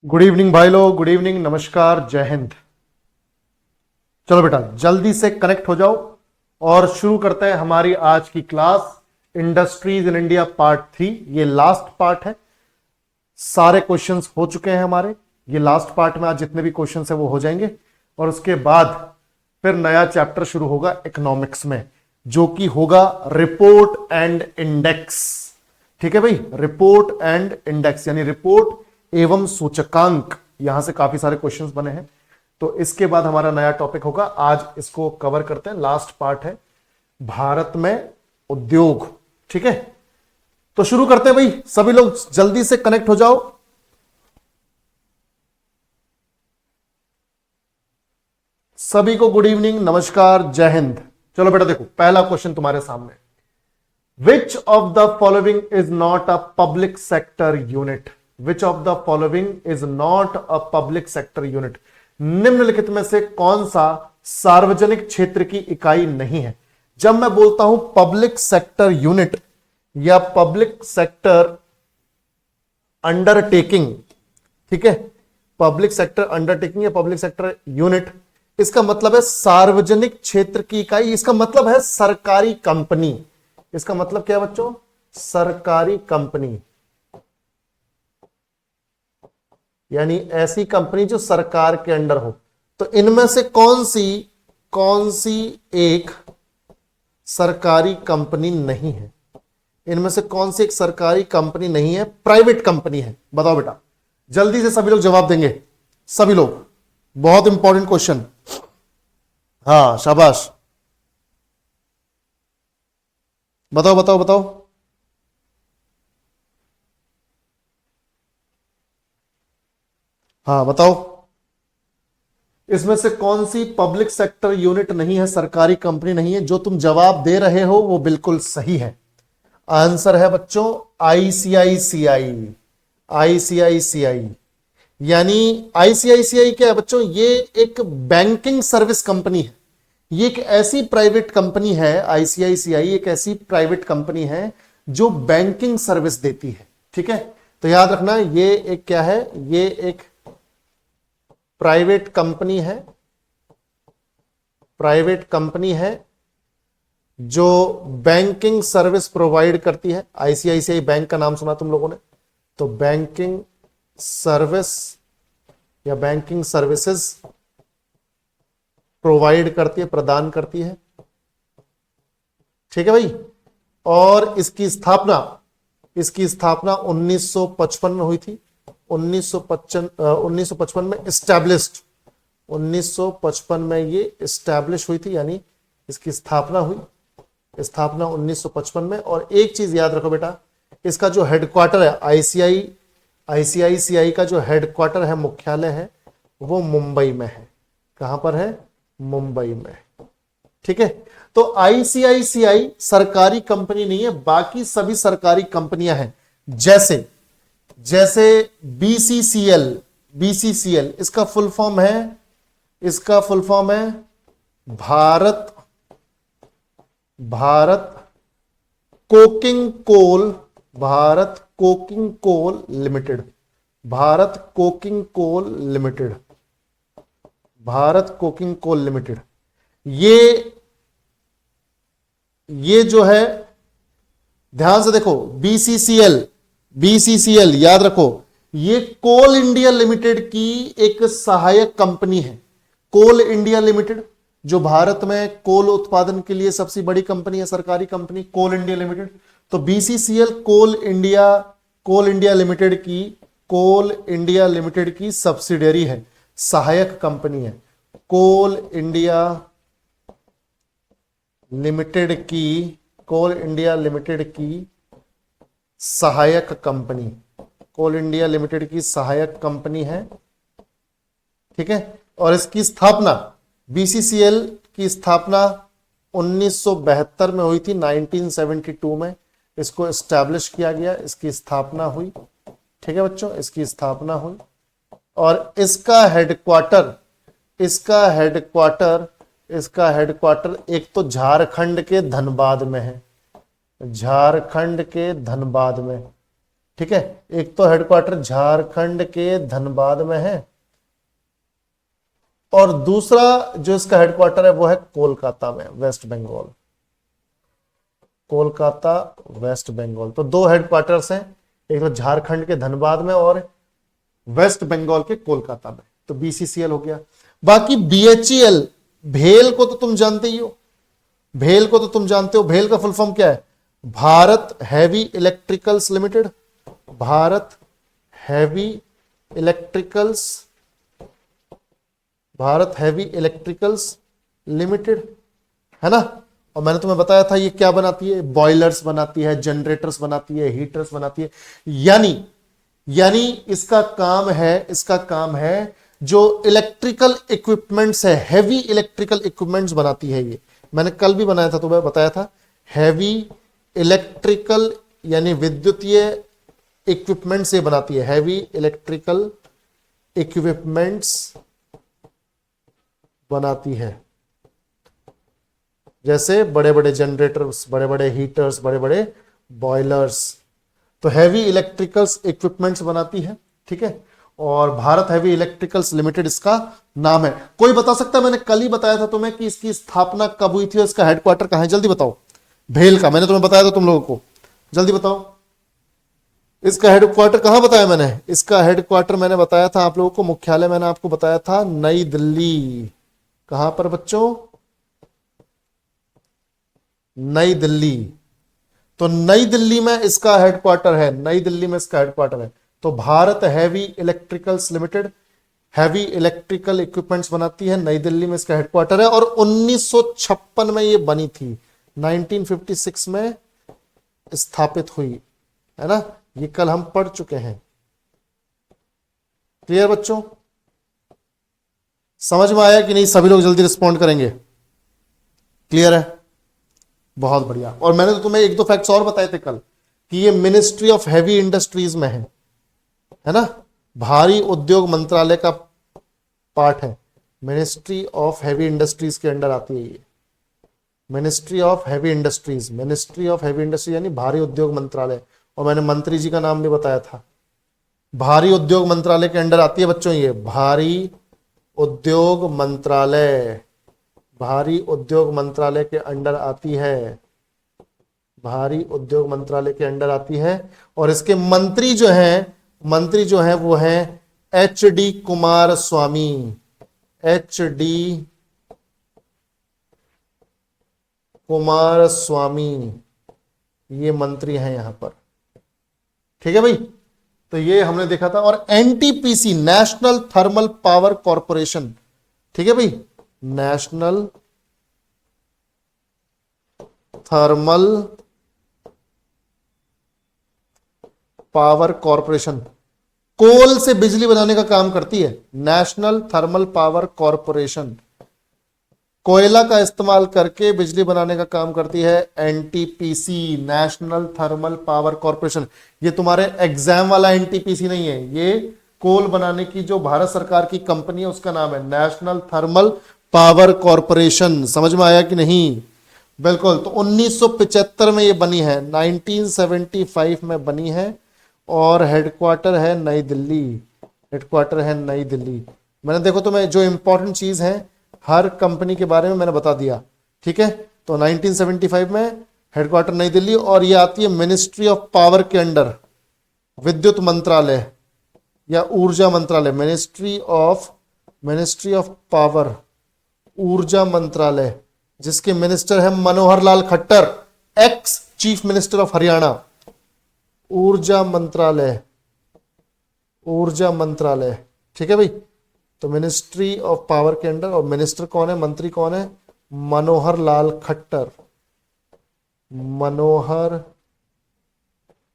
Good evening भाई लोग, good evening, नमस्कार, जय हिंद। चलो बेटा जल्दी से कनेक्ट हो जाओ और शुरू करते हैं हमारी आज की class. Industries in India part 3, ये लास्ट पार्ट है। सारे क्वेश्चंस हो चुके हैं हमारे। ये लास्ट पार्ट में आज जितने भी क्वेश्चंस हैं वो हो जाएंगे और उसके बाद फिर नया चैप्टर शुरू होगा इकोनॉमिक्स में, जो कि होगा रिपोर्ट एंड इंडेक्स। ठीक है भाई, रिपोर्ट एंड इंडेक्स यानी रिपोर्ट एवं सूचकांक। यहां से काफी सारे क्वेश्चंस बने हैं, तो इसके बाद हमारा नया टॉपिक होगा। आज इसको कवर करते हैं, लास्ट पार्ट है भारत में उद्योग। ठीक है, तो शुरू करते हैं भाई। सभी लोग जल्दी से कनेक्ट हो जाओ। सभी को गुड इवनिंग, नमस्कार, जय हिंद। चलो बेटा देखो, पहला क्वेश्चन तुम्हारे सामने। Which of the following is not a public sector unit? Which of the following is not a public sector unit? निम्नलिखित में से कौन सा सार्वजनिक क्षेत्र की इकाई नहीं है? जब मैं बोलता हूं पब्लिक सेक्टर यूनिट या पब्लिक सेक्टर अंडरटेकिंग, ठीक है, पब्लिक सेक्टर अंडरटेकिंग या पब्लिक सेक्टर यूनिट, इसका मतलब है सार्वजनिक क्षेत्र की इकाई। इसका मतलब है सरकारी कंपनी। इसका मतलब क्या है बच्चों? सरकारी कंपनी, यानी ऐसी कंपनी जो सरकार के अंडर हो। तो इनमें से कौन सी एक सरकारी कंपनी नहीं है? इनमें से कौन सी एक सरकारी कंपनी नहीं है, प्राइवेट कंपनी है? बताओ बेटा, जल्दी से सभी लोग जवाब देंगे। सभी लोग, बहुत इंपॉर्टेंट क्वेश्चन। हाँ शाबाश, बताओ बताओ बताओ। हाँ बताओ, इसमें से कौन सी पब्लिक सेक्टर यूनिट नहीं है, सरकारी कंपनी नहीं है? जो तुम जवाब दे रहे हो वो बिल्कुल सही है। आंसर है बच्चों आईसीआईसीआई। आईसीआईसीआई यानी आईसीआईसीआई क्या है बच्चों? ये एक बैंकिंग सर्विस कंपनी है। ये एक ऐसी प्राइवेट कंपनी है, आईसीआईसीआई एक ऐसी प्राइवेट कंपनी है जो बैंकिंग सर्विस देती है। ठीक है, तो याद रखना ये एक क्या है? ये एक प्राइवेट कंपनी है, प्राइवेट कंपनी है जो बैंकिंग सर्विस प्रोवाइड करती है। आईसीआईसीआई बैंक का नाम सुना तुम लोगों ने? तो बैंकिंग सर्विस या बैंकिंग सर्विसेज प्रोवाइड करती है, प्रदान करती है। ठीक है भाई, और इसकी स्थापना 1955 में हुई थी। 1955 में एस्टैब्लिश्ड, 1955 में ये एस्टैब्लिश हुई थी, यानी इसकी स्थापना हुई। स्थापना 1955 में। और एक चीज याद रखो बेटा, इसका जो हेडक्वार्टर है आईसीआईसीआई का जो हेडक्वार्टर है, मुख्यालय है, वो मुंबई में है। कहां पर है? मुंबई में। ठीक है, तो आईसीआईसीआई सरकारी कंपनी नहीं है, बाकी सभी सरकारी कंपनियां हैं। जैसे बीसीसीएल, इसका फुल फॉर्म है भारत कोकिंग कोल लिमिटेड। ये जो है, ध्यान से देखो, बीसीसीएल याद रखो, ये कोल इंडिया लिमिटेड की एक सहायक कंपनी है। कोल इंडिया लिमिटेड जो भारत में कोल उत्पादन के लिए सबसे बड़ी कंपनी है, सरकारी कंपनी, कोल इंडिया लिमिटेड। तो बीसीसीएल कोल इंडिया लिमिटेड की सब्सिडियरी है, सहायक कंपनी है। कोल इंडिया लिमिटेड की सहायक कंपनी है। ठीक है, और इसकी स्थापना, बीसीसीएल की स्थापना 1972 में हुई थी। 1972 में इसको एस्टैब्लिश किया गया, इसकी स्थापना हुई। ठीक है बच्चों, इसकी स्थापना हुई। और इसका हेडक्वार्टर एक तो झारखंड के धनबाद में है, ठीक है, एक तो हेडक्वार्टर झारखंड के धनबाद में है और दूसरा जो इसका हेडक्वार्टर है वो है कोलकाता में, वेस्ट बंगाल, कोलकाता वेस्ट बंगाल। तो दो हेडक्वार्टर्स हैं, एक तो झारखंड के धनबाद में और वेस्ट बंगाल के कोलकाता में। तो बीसीसीएल हो गया। बाकी बीएचईएल, भेल को तो तुम जानते ही हो, भेल को तो तुम जानते हो, भेल का फुल फॉर्म क्या है? Bharat heavy electricals limited, Bharat heavy electricals, Bharat heavy electricals limited, है ना। और मैंने तुम्हें बताया था ये क्या बनाती है, बॉयलर्स बनाती है, जनरेटर्स बनाती है, हीटर्स बनाती है। यानी इसका काम है जो इलेक्ट्रिकल इक्विपमेंट्स है, हैवी इलेक्ट्रिकल इक्विपमेंट्स बनाती है ये। मैंने कल भी बनाया था, तुम्हें बताया था, हैवी इलेक्ट्रिकल यानी विद्युतीय इक्विपमेंट से बनाती है, हैवी इलेक्ट्रिकल इक्विपमेंट्स बनाती है, जैसे बड़े बड़े जनरेटर्स, बड़े बड़े हीटर्स, बड़े बड़े बॉयलर्स। तो हैवी इलेक्ट्रिकल्स इक्विपमेंट्स बनाती है, ठीक है। और भारत हैवी इलेक्ट्रिकल्स लिमिटेड इसका नाम है। कोई बता सकता है, मैंने कल ही बताया था तुम्हें कि इसकी स्थापना कब हुई थी और इसका हेडक्वार्टर कहां है? जल्दी बताओ। भेल का मैंने तुम्हें बताया था तुम लोगों को, जल्दी बताओ। इसका हेडक्वार्टर कहां बताया मैंने? इसका हेडक्वार्टर मैंने बताया था आप लोगों को, मुख्यालय मैंने आपको बताया था नई दिल्ली। कहां पर बच्चों? नई दिल्ली। तो नई दिल्ली में इसका हेडक्वार्टर है, नई दिल्ली में इसका हेडक्वार्टर है। तो Bharat heavy electricals limited heavy electrical equipments बनाती है, नई दिल्ली में इसका हेडक्वार्टर है। और 1956 में ये बनी थी, 1956 में स्थापित हुई, है ना। ये कल हम पढ़ चुके हैं। क्लियर बच्चों? समझ में आया कि नहीं? सभी लोग जल्दी रिस्पॉन्ड करेंगे। क्लियर है? बहुत बढ़िया। और मैंने तो तुम्हें एक दो फैक्ट्स और बताए थे कल कि ये मिनिस्ट्री ऑफ हैवी इंडस्ट्रीज में है ना, भारी उद्योग मंत्रालय का पार्ट है। मिनिस्ट्री ऑफ हैवी इंडस्ट्रीज के अंडर आती है ये, ministry of heavy industries, ministry of heavy industry यानी भारी उद्योग मंत्रालय। और मैंने मंत्री जी का नाम भी बताया था, भारी उद्योग मंत्रालय के अंडर आती है बच्चों ये, भारी उद्योग मंत्रालय, भारी उद्योग मंत्रालय के अंडर आती है, भारी उद्योग मंत्रालय के अंडर आती है। और इसके मंत्री जो हैं वो हैं एच.डी. कुमारस्वामी, एच.डी. कुमारस्वामी ये मंत्री हैं यहां पर, ठीक है भाई। तो ये हमने देखा था। और NTPC, national thermal power corporation, ठीक है भाई, नेशनल थर्मल पावर कॉर्पोरेशन कोल से बिजली बनाने का काम करती है। नेशनल थर्मल पावर कॉर्पोरेशन कोयला का इस्तेमाल करके बिजली बनाने का काम करती है। NTPC, national thermal power corporation. ये तुम्हारे एग्जाम वाला एनटीपीसी नहीं है, ये कोल बनाने की जो भारत सरकार की कंपनी है उसका नाम है नेशनल थर्मल पावर कॉर्पोरेशन। समझ में आया कि नहीं? बिल्कुल। तो 1975 में ये बनी है, 1975 में बनी है और हेडक्वार्टर है नई दिल्ली, हेडक्वार्टर है नई दिल्ली। मैंने देखो तुम्हें जो इंपॉर्टेंट चीज है हर कंपनी के बारे में मैंने बता दिया, ठीक है। तो 1975 में हेडक्वार्टर नई दिल्ली और ये आती है मिनिस्ट्री ऑफ पावर के अंडर, विद्युत मंत्रालय या ऊर्जा मंत्रालय, मिनिस्ट्री ऑफ पावर, ऊर्जा मंत्रालय, जिसके मिनिस्टर है Manohar Lal Khattar, ex chief minister of Haryana. ऊर्जा मंत्रालय, ऊर्जा मंत्रालय, ठीक है भाई। तो मिनिस्ट्री ऑफ पावर के अंडर, और मिनिस्टर कौन है, मंत्री कौन है? मनोहर लाल खट्टर, मनोहर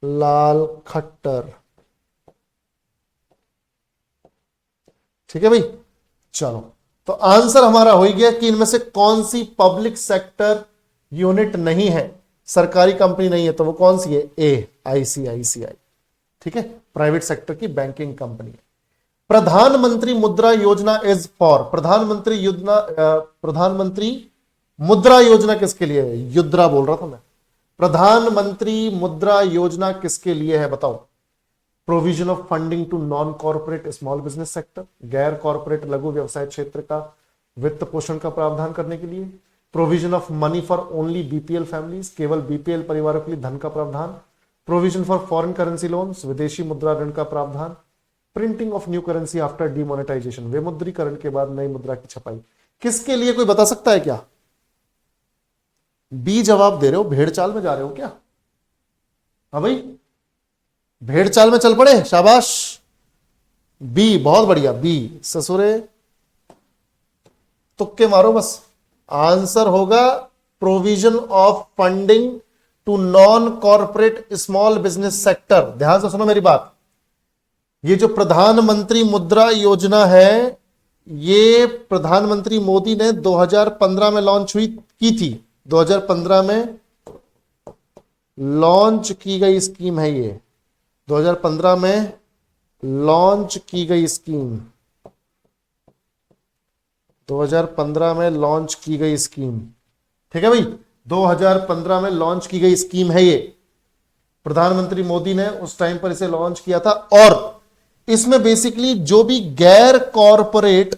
लाल खट्टर, ठीक है भाई। चलो, तो आंसर हमारा हो गया कि इनमें से कौन सी पब्लिक सेक्टर यूनिट नहीं है, सरकारी कंपनी नहीं है, तो वो कौन सी है? ए, आईसीआईसीआई, ठीक है, प्राइवेट सेक्टर की बैंकिंग कंपनी है। प्रधानमंत्री मुद्रा योजना इज फॉर, प्रधानमंत्री मुद्रा योजना किसके लिए है? युद्रा बोल रहा था मैं। प्रधानमंत्री मुद्रा योजना किसके लिए है बताओ? Provision of funding to non corporate small business sector, गैर कॉर्पोरेट लघु व्यवसाय क्षेत्र का वित्त पोषण का प्रावधान करने के लिए। Provision of money for only BPL families, केवल बीपीएल परिवारों के लिए धन का प्रावधान। Provision for foreign currency loans, विदेशी मुद्रा ऋण का प्रावधान। Printing of new currency after demonetisation, विमुद्रीकरण के बाद नई मुद्रा की छपाई। किसके लिए कोई बता सकता है क्या? बी जवाब दे रहे हो, भेड़ चाल में जा रहे हो क्या? हाँ भाई, भेड़ चाल में चल पड़े, शाबाश। बी, बहुत बढ़िया, बी। ससुरे तुक्के मारो बस। आंसर होगा provision of funding to non corporate small business sector. ध्यान से सुनो मेरी बात। ये जो प्रधानमंत्री मुद्रा योजना है, ये प्रधानमंत्री मोदी ने 2015 में लॉन्च की थी। 2015 में लॉन्च की गई स्कीम है ये। 2015 में लॉन्च की गई स्कीम, 2015 में लॉन्च की गई स्कीम, ठीक है भाई। 2015 में लॉन्च की गई स्कीम है ये। प्रधानमंत्री मोदी ने उस टाइम पर इसे लॉन्च किया था। और इसमें बेसिकली जो भी गैर कॉरपोरेट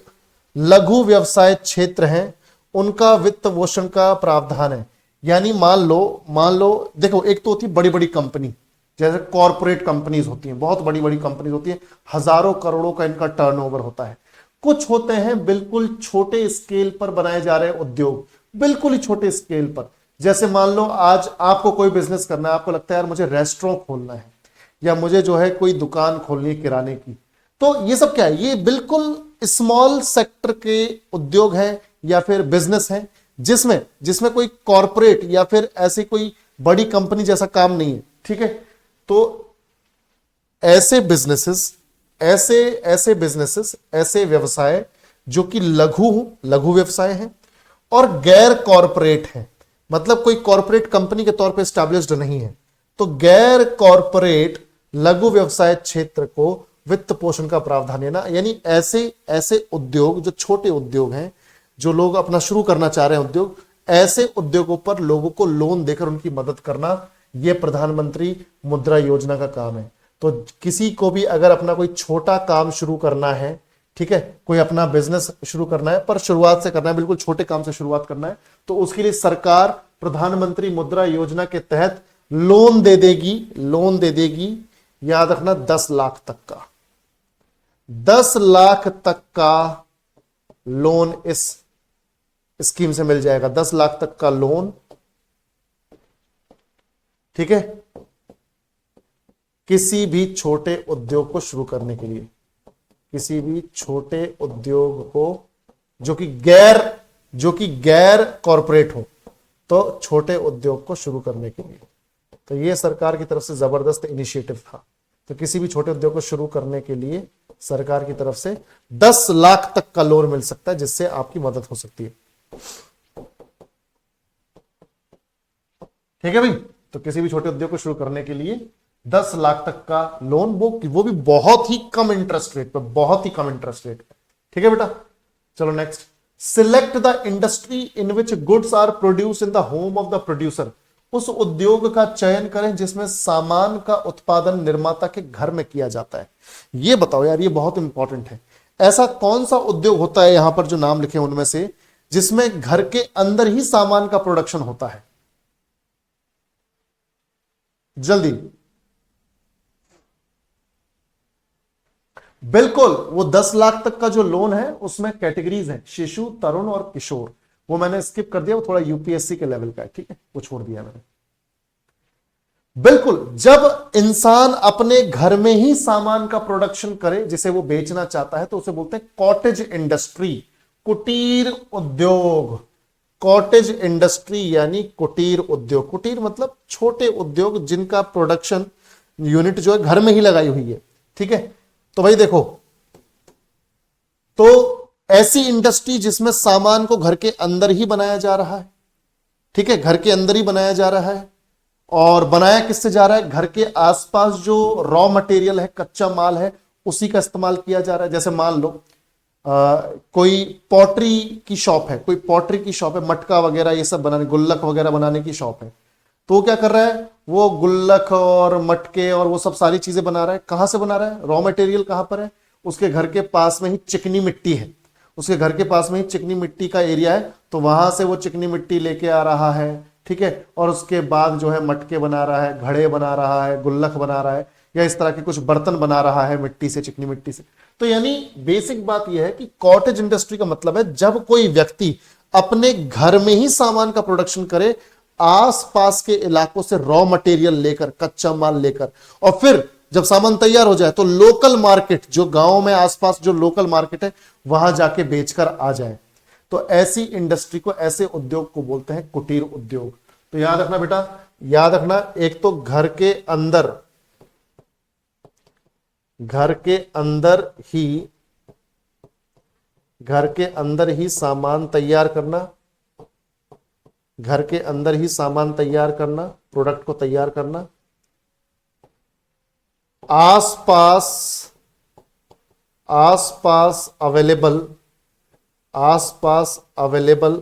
लघु व्यवसाय क्षेत्र हैं, उनका वित्त पोषण का प्रावधान है। यानी मान लो देखो, एक तो होती है बड़ी बड़ी कंपनी, जैसे कॉरपोरेट कंपनीज होती हैं, बहुत बड़ी बड़ी कंपनीज होती हैं, हजारों करोड़ों का इनका टर्नओवर होता है। कुछ होते हैं बिल्कुल छोटे स्केल पर बनाए जा रहे उद्योग, बिल्कुल ही छोटे स्केल पर। जैसे मान लो आज आपको कोई बिजनेस करना है, आपको लगता है यार मुझे रेस्टोरेंट खोलना है, या मुझे जो है कोई दुकान खोलनी है किराने की। तो ये सब क्या है? ये बिल्कुल स्मॉल सेक्टर के उद्योग है या फिर बिजनेस है, जिसमें कोई कॉरपोरेट या फिर ऐसी कोई बड़ी कंपनी जैसा काम नहीं है, ठीक है। तो ऐसे बिजनेसेस, ऐसे व्यवसाय जो कि लघु व्यवसाय हैं और गैर कॉरपोरेट हैं, मतलब कोई कॉरपोरेट कंपनी के तौर पे एस्टैब्लिश्ड नहीं है, तो गैर कॉरपोरेट लघु व्यवसाय क्षेत्र को वित्त पोषण का प्रावधान है ना। यानी ऐसे उद्योग जो छोटे उद्योग हैं, जो लोग अपना शुरू करना चाह रहे हैं उद्योग, ऐसे उद्योगों पर लोगों को लोन देकर उनकी मदद करना, यह प्रधानमंत्री मुद्रा योजना का काम है। तो किसी को भी अगर अपना कोई छोटा काम शुरू करना है, ठीक है, कोई अपना बिजनेस शुरू करना है, पर शुरुआत से करना है, बिल्कुल छोटे काम से शुरुआत करना है, तो उसके लिए सरकार प्रधानमंत्री मुद्रा योजना के तहत लोन दे देगी। याद रखना 10 लाख तक का, 10 लाख तक का लोन इस स्कीम से मिल जाएगा। 10 लाख तक का लोन, ठीक है, किसी भी छोटे उद्योग को शुरू करने के लिए, किसी भी छोटे उद्योग को जो कि गैर कॉरपोरेट हो, तो छोटे उद्योग को शुरू करने के लिए। तो यह सरकार की तरफ से जबरदस्त इनिशिएटिव था। तो किसी भी छोटे उद्योग को शुरू करने के लिए सरकार की तरफ से 10 लाख तक का लोन मिल सकता है, जिससे आपकी मदद हो सकती है। ठीक है भाई। तो किसी भी छोटे उद्योग को शुरू करने के लिए 10 लाख तक का लोन, वो भी बहुत ही कम इंटरेस्ट रेट पे, ठीक है बेटा। चलो next, select the industry in which goods are produce in the home of the producer. उस उद्योग का चयन करें जिसमें सामान का उत्पादन निर्माता के घर में किया जाता है। ये बताओ यार, ये बहुत इंपॉर्टेंट है। ऐसा कौन सा उद्योग होता है यहां पर जो नाम लिखे उनमें से, जिसमें घर के अंदर ही सामान का प्रोडक्शन होता है? जल्दी, बिल्कुल, वो 10 लाख तक का जो लोन है उसमें कैटेगरीज है, शिशु, तरुण और किशोर। वो मैंने स्किप कर दिया, वो थोड़ा यूपीएससी के लेवल का है, ठीक है, वो छोड़ दिया मैंने। बिल्कुल, जब इंसान अपने घर में ही सामान का प्रोडक्शन करे जिसे वो बेचना चाहता है, तो उसे बोलते हैं कॉटेज इंडस्ट्री, कुटीर उद्योग। कॉटेज इंडस्ट्री यानी कुटीर उद्योग। कुटीर मतलब छोटे उद्योग जिनका प्रोडक्शन यूनिट जो है घर में ही लगाई हुई है, ठीक है। तो भाई देखो, तो ऐसी इंडस्ट्री जिसमें सामान को घर के अंदर ही बनाया जा रहा है, ठीक है, घर के अंदर ही बनाया जा रहा है। और बनाया किससे जा रहा है? घर के आसपास जो रॉ मटेरियल है, कच्चा माल है, उसी का इस्तेमाल किया जा रहा है। जैसे मान लो कोई पॉटरी की शॉप है, मटका वगैरह ये सब बनाने, गुल्लक वगैरह बनाने की शॉप है। तो वो क्या कर रहा है, वो गुल्लक और मटके और वो सब सारी चीजें बना रहा है। कहां से बना रहा है, रॉ मटेरियल कहां पर है, उसके घर के पास में ही चिकनी मिट्टी है, उसके घर के पास में ही चिकनी मिट्टी का एरिया है, तो वहां से वो चिकनी मिट्टी लेके आ रहा है, ठीक है। और उसके बाद जो है मटके बना रहा है, घड़े बना रहा है, गुल्लक बना रहा है, या इस तरह के कुछ बर्तन बना रहा है मिट्टी से, चिकनी मिट्टी से। तो यानी बेसिक बात यह है कि कॉटेज इंडस्ट्री का मतलब है जब कोई व्यक्ति अपने घर में ही सामान का प्रोडक्शन करे, आसपास के इलाकों से रॉ मटेरियल लेकर, कच्चा माल लेकर, और फिर जब सामान तैयार हो जाए तो लोकल मार्केट, जो गांव में आसपास जो लोकल मार्केट है, वहां जाके बेचकर आ जाए। तो ऐसी इंडस्ट्री को, ऐसे उद्योग को बोलते हैं कुटीर उद्योग। तो याद रखना बेटा, याद रखना, एक तो घर के अंदर, घर के अंदर ही सामान तैयार करना, घर के अंदर ही सामान तैयार करना, प्रोडक्ट को तैयार करना, आसपास अवेलेबल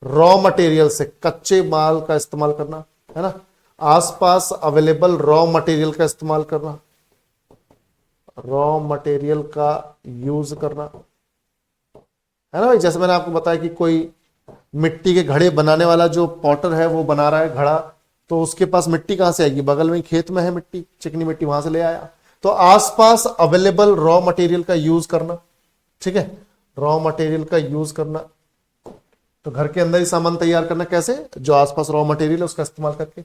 रॉ मटेरियल से, कच्चे माल का इस्तेमाल करना, है ना, आसपास अवेलेबल रॉ मटेरियल का इस्तेमाल करना, रॉ मटेरियल का यूज करना, है ना भाई। जैसे मैंने आपको बताया कि कोई मिट्टी के घड़े बनाने वाला जो पॉटर है वो बना रहा है घड़ा, तो उसके पास मिट्टी कहां से आएगी, बगल में खेत में है मिट्टी, चिकनी मिट्टी, वहां से ले आया। तो आसपास अवेलेबल रॉ मटेरियल का यूज करना, ठीक है, रॉ मटेरियल का यूज करना। तो घर के अंदर ही सामान तैयार करना, कैसे, जो आसपास रॉ मटेरियल है उसका इस्तेमाल करके,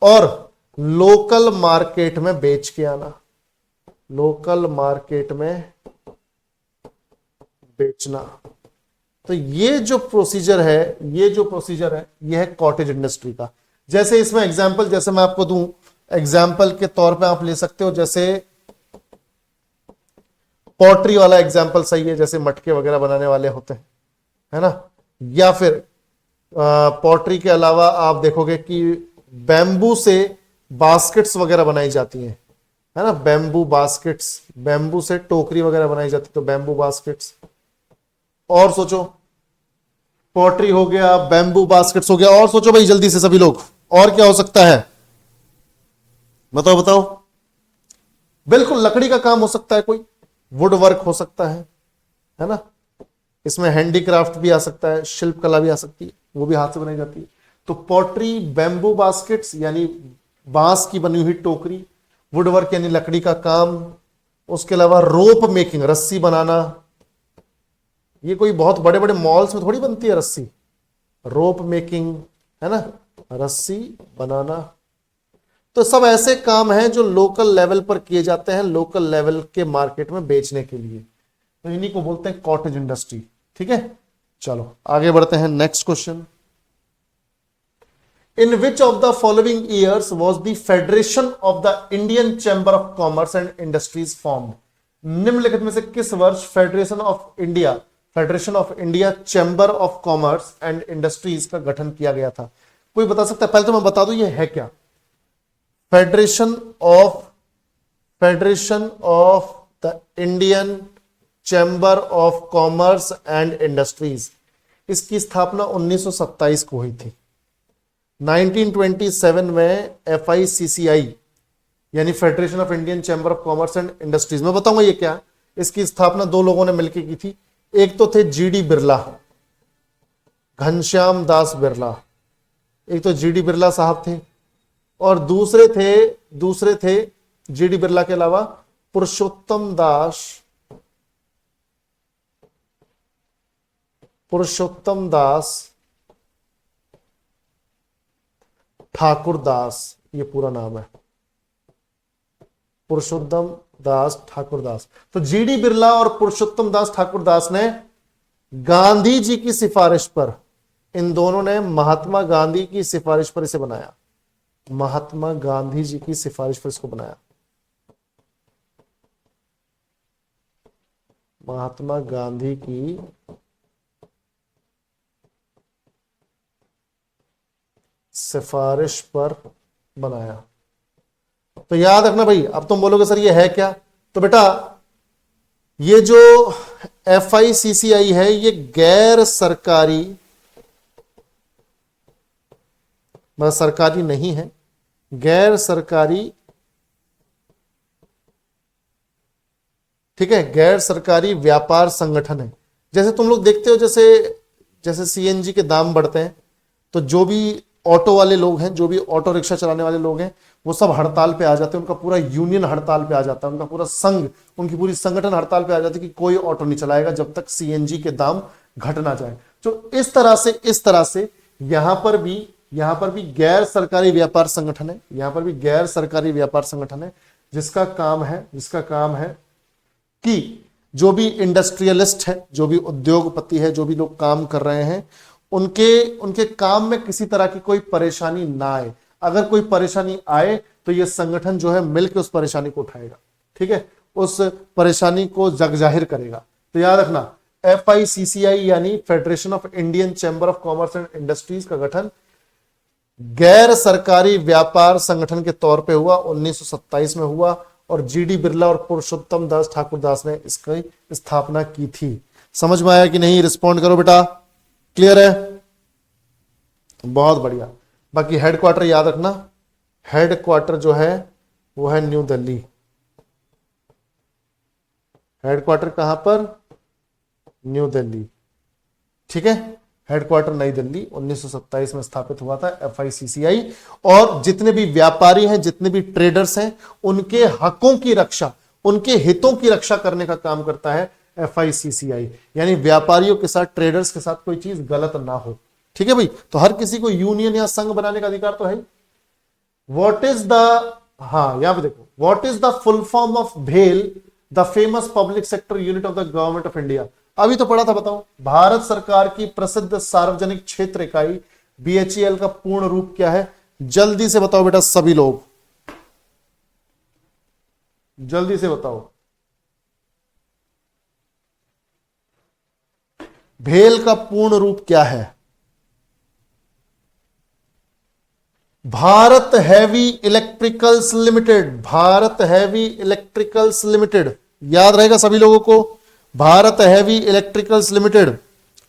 और लोकल मार्केट में बेच के आना, लोकल मार्केट में बेचना। तो ये जो प्रोसीजर है, ये है कॉटेज इंडस्ट्री का। जैसे इसमें एग्जांपल, जैसे मैं आपको दूं एग्जांपल के तौर पे, आप ले सकते हो, जैसे पॉटरी वाला एग्जांपल सही है, जैसे मटके वगैरह बनाने वाले होते हैं, है ना। या फिर पॉटरी के अलावा आप देखोगे कि बैम्बू से बास्केट्स वगैरह बनाई जाती हैं, है ना, बैम्बू बास्केट्स, बैम्बू से टोकरी वगैरह बनाई जाती है, तो बैम्बू बास्केट्स। और सोचो, पॉटरी हो गया, बैम्बू बास्केट्स हो गया, और सोचो भाई जल्दी से सभी लोग, और क्या हो सकता है, बताओ बताओ। बिल्कुल लकड़ी का काम हो सकता है, कोई वुड वर्क हो सकता है ना, इसमें हैंडीक्राफ्ट भी आ सकता है, शिल्प कला भी आ सकती है, वो भी हाथ से बनाई जाती है। तो पॉटरी, बैम्बू बास्केट्स यानी बांस की बनी हुई टोकरी, वुड वर्क यानी लकड़ी का काम, उसके अलावा रोप मेकिंग, रस्सी बनाना। ये कोई बहुत बड़े बड़े मॉल्स में थोड़ी बनती है रस्सी, रोप मेकिंग, है ना, रस्सी बनाना। तो सब ऐसे काम हैं जो लोकल लेवल पर किए जाते हैं, लोकल लेवल के मार्केट में बेचने के लिए। तो इन्हीं को बोलते हैं कॉटेज इंडस्ट्री, ठीक है। चलो आगे बढ़ते हैं, next question. In which of the following years was the federation of the Indian chamber of commerce and industries formed? निम्नलिखित में से किस वर्ष federation of India chamber of commerce and industries का गठन किया गया था? कोई बता सकता है? पहले तो मैं बता दूं ये है क्या। Federation of the Indian chamber of commerce and industries, इसकी स्थापना 1927 को हुई थी। 1927 में FICCI यानी federation of Indian chamber of commerce and industries, मैं बताऊंगा ये क्या। इसकी स्थापना दो लोगों ने मिलकर की थी। एक तो थे GD बिरला, घनश्याम दास बिरला, एक तो GD बिरला साहब थे, और दूसरे थे GD बिरला के अलावा पुरुषोत्तम दास ठाकुर दास, ये पूरा नाम है, पुरुषोत्तम दास ठाकुर दास। तो GD बिरला और पुरुषोत्तम दास ठाकुर दास ने गांधी जी की सिफारिश पर, इन दोनों ने महात्मा गांधी की सिफारिश पर इसे बनाया, महात्मा गांधी जी की सिफारिश पर इसको बनाया, महात्मा गांधी की सिफारिश पर बनाया। तो याद रखना भाई, अब तुम बोलोगे सर ये है क्या, तो बेटा ये जो FICCI है ये गैर सरकारी मतलब सरकारी नहीं है, गैर सरकारी, ठीक है, गैर सरकारी व्यापार संगठन है। जैसे तुम लोग देखते हो, जैसे जैसे सीएनजी के दाम बढ़ते हैं तो जो भी ऑटो वाले लोग हैं, जो भी ऑटो रिक्शा चलाने वाले लोग हैं, वो सब हड़ताल पे आ जाते हैं, उनका पूरा यूनियन हड़ताल पे आ जाता है, उनका पूरा संघ, उनकी पूरी संगठन हड़ताल पे आ जाती है कि कोई ऑटो नहीं चलाएगा जब तक सीएनजी के दाम घट ना जाए। तो इस तरह से यहां पर भी गैर सरकारी व्यापार संगठन है, यहां पर भी गैर सरकारी व्यापार संगठन है, जिसका काम है कि जो भी इंडस्ट्रियलिस्ट है, जो भी उद्योगपति है, जो भी लोग काम कर रहे हैं, उनके काम में किसी तरह की कोई परेशानी ना आए। अगर कोई परेशानी आए तो ये संगठन जो है मिलकर उस परेशानी को उठाएगा, ठीक है, उस परेशानी को जग जाहिर करेगा। तो याद रखना, FICCI यानी federation of Indian chamber of commerce and industries का गठन गैर सरकारी व्यापार संगठन के तौर पे हुआ, 1927 में हुआ, और जीडी बिरला और पुरुषोत्तम दास ठाकुरदास ने इसकी स्थापना की थी। समझ में आया कि नहीं? रिस्पॉन्ड करो बेटा। क्लियर है? बहुत बढ़िया। बाकी हेडक्वार्टर याद रखना, हेडक्वार्टर जो है वो है न्यू दिल्ली। हेडक्वार्टर कहां पर? न्यू दिल्ली, ठीक है, हेडक्वार्टर नई दिल्ली, 1927 में स्थापित हुआ था FICCI। और जितने भी व्यापारी हैं, जितने भी ट्रेडर्स हैं, उनके हकों की रक्षा, उनके हितों की रक्षा करने का काम करता है FICCI। यानी व्यापारियों के साथ, ट्रेडर्स के साथ कोई चीज गलत ना हो, ठीक है भाई। तो हर किसी को यूनियन या संघ बनाने का अधिकार तो है। व्हाट इज द, हाँ यहां पे देखो, what is the full form of भेल, the famous public sector unit of the government of India? अभी तो पढ़ा था, बताओ। भारत सरकार की प्रसिद्ध सार्वजनिक क्षेत्र इकाई BHEL का पूर्ण रूप क्या है? जल्दी से बताओ बेटा, सभी लोग जल्दी से बताओ। भेल का पूर्ण रूप क्या है? Bharat heavy electricals limited, Bharat heavy electricals limited, याद रहेगा सभी लोगों को, Bharat heavy electricals limited.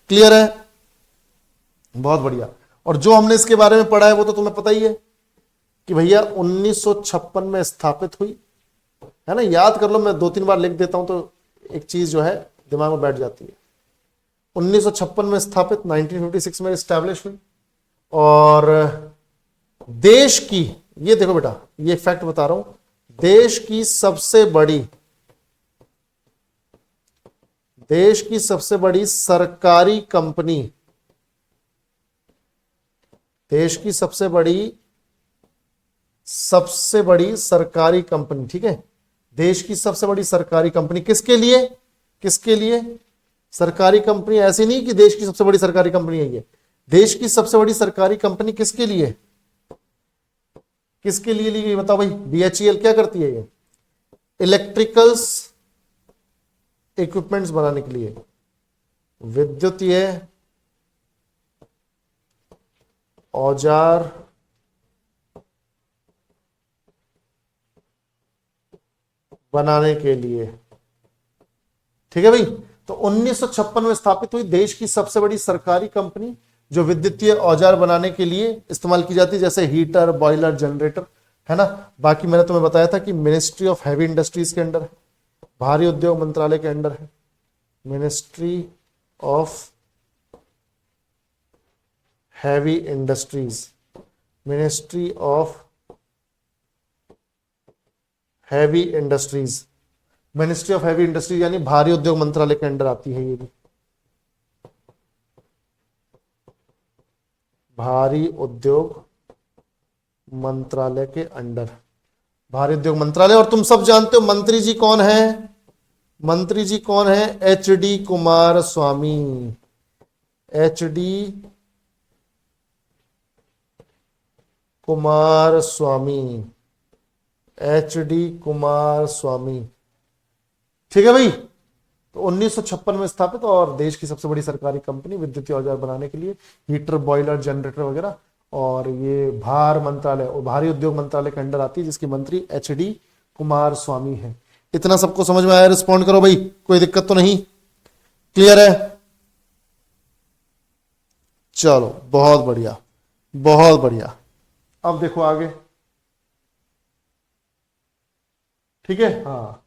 Clear है? बहुत बढ़िया। और जो हमने इसके बारे में पढ़ा है वो तो तुम्हें पता ही है कि भैया 1956 में स्थापित हुई है ना। याद कर लो, मैं 2-3 बार लिख देता हूं तो एक चीज जो है दिमाग में बैठ जाती है। 1956 में स्थापित, 1956 में एस्टैब्लिश हुई। और देश की, ये देखो बेटा, ये फैक्ट बता रहा हूं, देश की सबसे बड़ी सरकारी कंपनी, देश की सबसे बड़ी सरकारी कंपनी, ठीक है, देश की सबसे बड़ी सरकारी कंपनी किसके लिए? सरकारी कंपनी ऐसी नहीं कि देश की सबसे बड़ी सरकारी कंपनी है ये, देश की सबसे बड़ी सरकारी कंपनी किसके लिए ली गई बताओ भाई? BHEL क्या करती है? ये इलेक्ट्रिकल्स इक्विपमेंट्स बनाने के लिए, विद्युतीय औजार बनाने के लिए, ठीक है भाई। तो 1956 में स्थापित हुई देश की सबसे बड़ी सरकारी कंपनी, जो विद्युतीय औजार बनाने के लिए इस्तेमाल की जाती है, जैसे हीटर, बॉयलर, जनरेटर, है ना। बाकी मैंने तुम्हें बताया था कि मिनिस्ट्री ऑफ हैवी इंडस्ट्रीज के अंडर है, भारी उद्योग मंत्रालय के अंडर है, ministry of heavy industries, ministry of heavy industries, ministry of heavy industries यानी भारी उद्योग मंत्रालय के अंडर आती है। ये भी भारी उद्योग मंत्रालय के अंडर, भारी उद्योग मंत्रालय। और तुम सब जानते हो मंत्री जी कौन है? मंत्री जी कौन है? HD Kumaraswamy, HD Kumaraswamy, HD Kumaraswamy, ठीक है भाई। तो 1956 में स्थापित और देश की सबसे बड़ी सरकारी कंपनी, विद्युतीय औजार बनाने के लिए, हीटर, बॉयलर, जनरेटर वगैरह। और ये भार मंत्रालय और भारी उद्योग मंत्रालय के अंडर आती है, जिसकी मंत्री HD कुमारस्वामी है। इतना सबको समझ में आया? रिस्पॉन्ड करो भाई, कोई दिक्कत तो नहीं? क्लियर है? चलो बहुत बढ़िया, बहुत बढ़िया। अब देखो आगे, ठीक है। हाँ,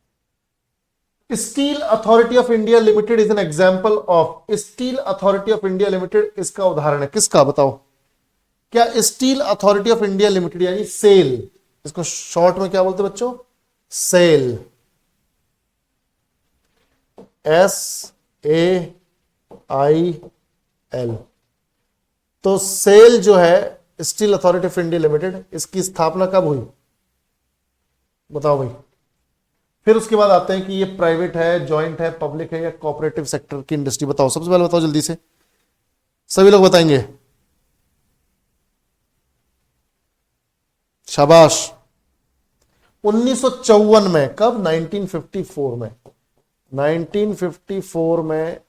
steel authority of India limited is an example of, steel authority of India limited इसका उदाहरण है, किसका बताओ? क्या steel authority of India limited यानी सेल, इसको शॉर्ट में क्या बोलते हैं बच्चों? Cell, SAIL। तो सेल जो है steel authority of India limited, इसकी स्थापना कब हुई बताओ भाई? फिर उसके बाद आते हैं कि ये प्राइवेट है, जॉइंट है, पब्लिक है या कोऑपरेटिव सेक्टर की इंडस्ट्री, बताओ सबसे पहले बताओ जल्दी से, सभी लोग बताएंगे। शाबाश। 1954 में, कब? 1954 में, 1954 में,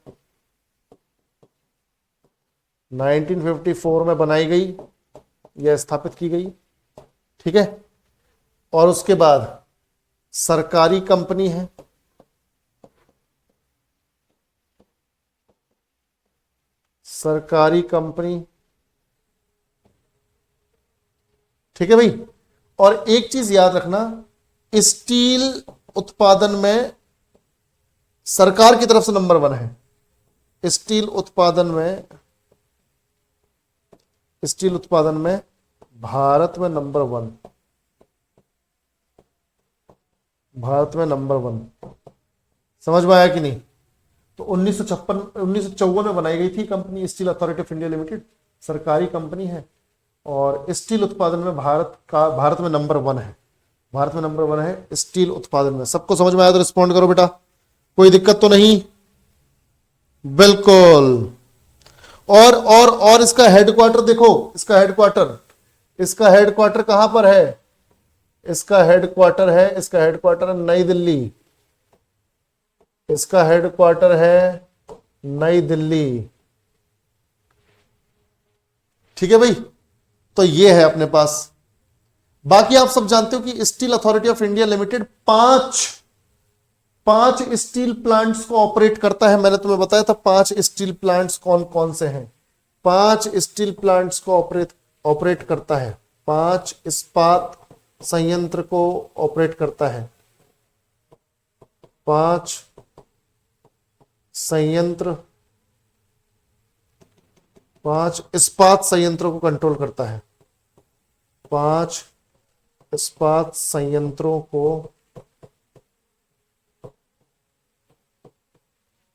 1954 में बनाई गई या स्थापित की गई, ठीक है। और उसके बाद सरकारी कंपनी है, सरकारी कंपनी, ठीक है भाई। और एक चीज याद रखना, स्टील उत्पादन में सरकार की तरफ से नंबर 1 है, स्टील उत्पादन में, स्टील उत्पादन में भारत में नंबर 1, भारत में नंबर 1। समझ में आया कि नहीं? तो 1954 में बनाई गई थी company steel authority of India limited, सरकारी कंपनी है और स्टील उत्पादन में भारत में नंबर 1 है, भारत में नंबर 1 है स्टील उत्पादन में। सबको समझ में आया तो रिस्पॉन्ड करो बेटा, कोई दिक्कत तो नहीं? बिल्कुल। और इसका हेडक्वार्टर देखो, इसका हेडक्वार्टर कहां पर है? इसका हेडक्वार्टर है नई दिल्ली, इसका हेडक्वार्टर है नई दिल्ली, ठीक है भाई। तो ये है अपने पास। बाकी आप सब जानते हो कि steel authority of India limited पांच स्टील प्लांट्स को ऑपरेट करता है। मैंने तुम्हें बताया था 5 स्टील प्लांट्स कौन कौन से हैं। 5 स्टील प्लांट्स को ऑपरेट करता है, 5 इस्पात संयंत्र को ऑपरेट करता है, 5 संयंत्र, 5 इस्पात संयंत्रों को कंट्रोल करता है, 5 इस्पात संयंत्रों को